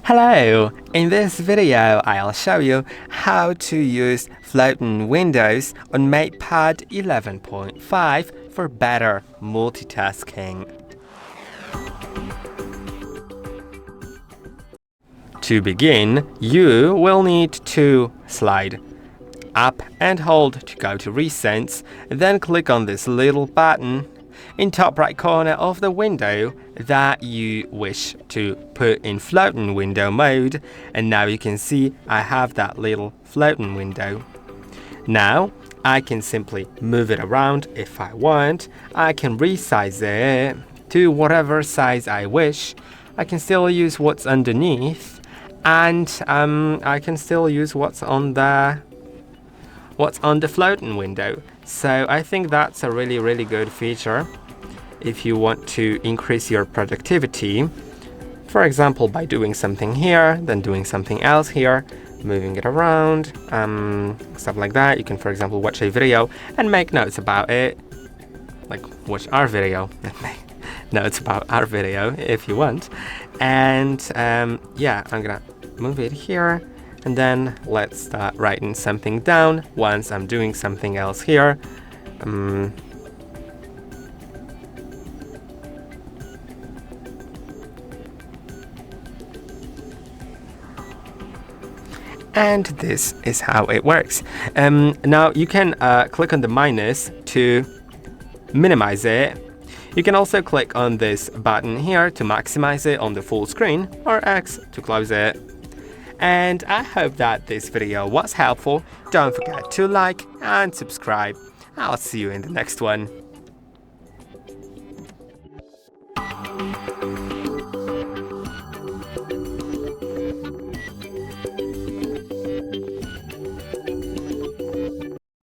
Hello! In this video, I'll show you how to use floating windows on MatePad 11.5 for better multitasking. To begin, you will need to slide up and hold to go to Recents, then click on this little button in top right corner of the window that you wish to put in floating window mode, and now you can see I have that little floating window. Now I can simply move it around if I want. I can resize it to whatever size I wish. I can still use what's underneath, and I can still use what's on the floating window. So I think that's a really good feature if you want to increase your productivity. For example, by doing something here, then doing something else here, moving it around, stuff like that. You can, for example, watch a video and make notes about it, like watch our video and make notes about our video if you want. And yeah, I'm gonna move it here, and then let's start writing something down once I'm doing something else here. And this is how it works. Now you can click on the minus to minimize it. You can also click on this button here to maximize it on the full screen, or X to close it. And I hope that this video was helpful. Don't forget to like and subscribe. I'll see you in the next one.